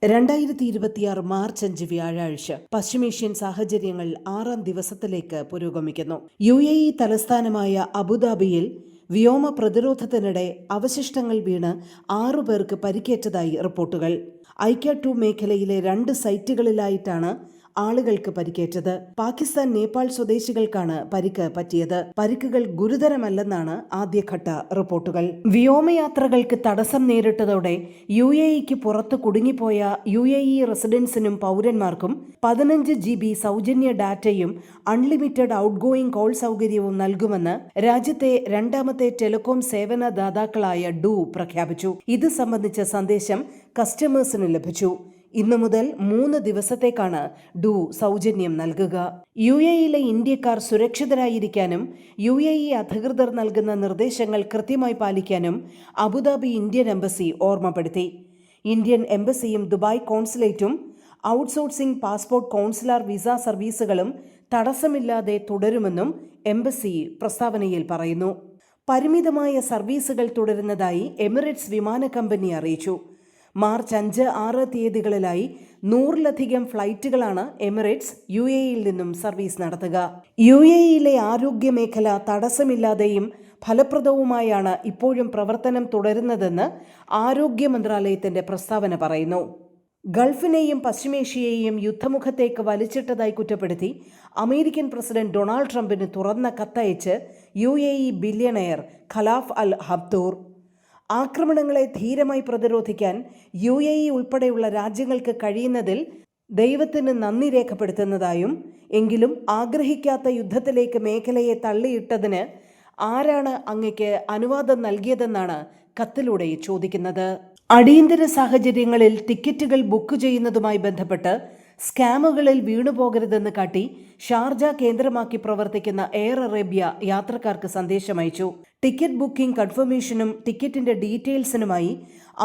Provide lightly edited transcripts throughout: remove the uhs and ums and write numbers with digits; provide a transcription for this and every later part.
2026 March 5 വ്യാഴാഴ്ച പശ്ചിമേഷ്യൻ സാഹചര്യങ്ങൾ 6ാം ദിവസത്തിലേക്ക് പുരോഗമിക്കുന്നു. UAE തലസ്ഥാനമായ അബുദാബിയിൽ വ്യോമ പ്രതിരോധത്തിനിടെ അവശിഷ്ടങ്ങൾ വീണ് 6 പേർക്ക് പരിക്കേറ്റതായി റിപ്പോർട്ടുകൾ. ഐക്യ-2 മേഖലയിലെ 2 സൈറ്റുകളിലായിട്ടാണ് ആളുകൾക്ക് പരിക്കേറ്റത്. പാകിസ്ഥാൻ നേപ്പാൾ സ്വദേശികൾക്കാണ് പരിക്ക് പറ്റിയത്. പരിക്കുകൾ ഗുരുതരമല്ലെന്നാണ് ആദ്യഘട്ട റിപ്പോർട്ടുകൾ. വ്യോമയാത്രകൾക്ക് തടസ്സം നേരിട്ടതോടെ UAEക്ക് പുറത്ത് കുടുങ്ങിപ്പോയ UAE റെസിഡൻസിനും പൗരന്മാർക്കും 15 GB സൗജന്യ ഡാറ്റയും അൺലിമിറ്റഡ് ഔട്ട്ഗോയിങ് കോൾ സൗകര്യവും നൽകുമെന്ന് രാജ്യത്തെ രണ്ടാമത്തെ ടെലികോം സേവന ദാതാക്കളായ ഡു പ്രഖ്യാപിച്ചു. ഇത് സംബന്ധിച്ച സന്ദേശം കസ്റ്റമേഴ്സിന് ലഭിച്ചു. ഇന്നു മുതൽ 3 ദിവസത്തേക്കാണ് ഡു സൗജന്യം നൽകുക. UAEയിലെ ഇന്ത്യക്കാർ സുരക്ഷിതരായിരിക്കാനും UAE അധികൃതർ നൽകുന്ന നിർദ്ദേശങ്ങൾ കൃത്യമായി പാലിക്കാനും അബുദാബി ഇന്ത്യൻ എംബസി ഓർമ്മപ്പെടുത്തി. ഇന്ത്യൻ എംബസിയും ദുബായ് കോൺസുലേറ്റും ഔട്ട്സോഴ്സിംഗ് പാസ്പോർട്ട് കോൺസുലാർ വിസ സർവീസുകളും തടസ്സമില്ലാതെ തുടരുമെന്നും എംബസി പ്രസ്താവനയിൽ പറയുന്നു. പരിമിതമായ സർവീസുകൾ തുടരുന്നതായി എമിറേറ്റ്സ് വിമാന കമ്പനി അറിയിച്ചു. മാർച്ച് 5, 6 തീയതികളിലായി 100-ലധികം ഫ്ലൈറ്റുകളാണ് എമിറേറ്റ്സ് UAEയിൽ നിന്നും സർവീസ് നടത്തുക. UAEയിലെ ആരോഗ്യ മേഖല തടസ്സമില്ലാതെയും ഫലപ്രദവുമായാണ് ഇപ്പോഴും പ്രവർത്തനം തുടരുന്നതെന്ന് ആരോഗ്യ മന്ത്രാലയത്തിന്റെ പ്രസ്താവന പറയുന്നു. ഗൾഫിനെയും പശ്ചിമേഷ്യയെയും യുദ്ധമുഖത്തേക്ക് വലിച്ചിട്ടതായി കുറ്റപ്പെടുത്തി അമേരിക്കൻ പ്രസിഡന്റ് ഡൊണാൾഡ് ട്രംപിന് തുറന്ന കത്തയച്ച് UAE billionaire Khalaf Al Habtoor. ആക്രമണങ്ങളെ ധീരമായി പ്രതിരോധിക്കാൻ UAE ഉൾപ്പെടെയുള്ള രാജ്യങ്ങൾക്ക് കഴിയുന്നതിൽ ദൈവത്തിന് നന്ദി രേഖപ്പെടുത്തുന്നതായും, എങ്കിലും ആഗ്രഹിക്കാത്ത യുദ്ധത്തിലേക്ക് മേഖലയെ തള്ളിയിട്ടതിന് ആരാണ് അങ്ങയ്ക്ക് അനുവാദം നൽകിയതെന്നാണ് കത്തിലൂടെ ചോദിക്കുന്നത്. അടിയന്തര സാഹചര്യങ്ങളിൽ ടിക്കറ്റുകൾ ബുക്ക് ചെയ്യുന്നതുമായി ബന്ധപ്പെട്ട് സ്കാമുകളിൽ വീണുപോകരുതെന്ന് കാട്ടി ഷാർജ കേന്ദ്രമാക്കി പ്രവർത്തിക്കുന്ന എയർ അറേബ്യ യാത്രക്കാർക്ക് സന്ദേശമയച്ചു. ടിക്കറ്റ് ബുക്കിംഗ് കൺഫർമേഷനും ടിക്കറ്റിന്റെ ഡീറ്റെയിൽസിനുമായി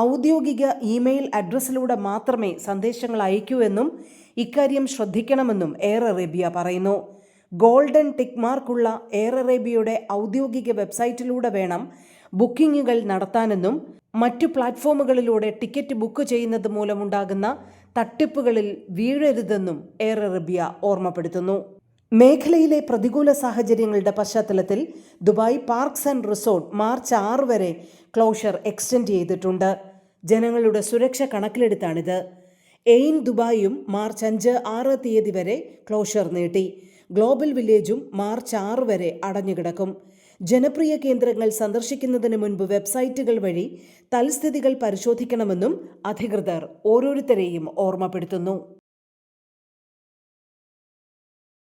ഔദ്യോഗിക ഇമെയിൽ അഡ്രസ്സിലൂടെ മാത്രമേ സന്ദേശങ്ങൾ അയക്കൂ എന്നും ഇക്കാര്യം ശ്രദ്ധിക്കണമെന്നും എയർ അറേബ്യ പറയുന്നു. ഗോൾഡൻ ടിക്ക് മാർക്കുള്ള എയർ അറേബ്യയുടെ ഔദ്യോഗിക വെബ്സൈറ്റിലൂടെ വേണം ബുക്കിംഗുകൾ നടത്താനെന്നും മറ്റു പ്ലാറ്റ്ഫോമുകളിലൂടെ ടിക്കറ്റ് ബുക്ക് ചെയ്യുന്നത് മൂലമുണ്ടാകുന്ന തട്ടിപ്പുകളിൽ വീഴരുതെന്നും എയർ അറേബ്യ ഓർമ്മപ്പെടുത്തുന്നു. മേഖലയിലെ പ്രതികൂല സാഹചര്യങ്ങളുടെ പശ്ചാത്തലത്തിൽ Dubai parks and resort March 6 വരെ ക്ലോഷർ എക്സ്റ്റെൻഡ് ചെയ്തിട്ടുണ്ട്. ജനങ്ങളുടെ സുരക്ഷ കണക്കിലെടുത്താണിത്. എയിൻ ദുബായും മാർച്ച് 5, 6 തീയതി വരെ ക്ലോഷർ നീട്ടി. ഗ്ലോബൽ വില്ലേജും മാർച്ച് 6 വരെ അടഞ്ഞുകിടക്കും. ജനപ്രിയ കേന്ദ്രങ്ങൾ സന്ദർശിക്കുന്നതിന് മുൻപ് വെബ്സൈറ്റുകൾ വഴി തൽസ്ഥിതികൾ പരിശോധിക്കണമെന്നും അധികൃതർ ഓരോരുത്തരെയും ഓർമ്മപ്പെടുത്തുന്നു.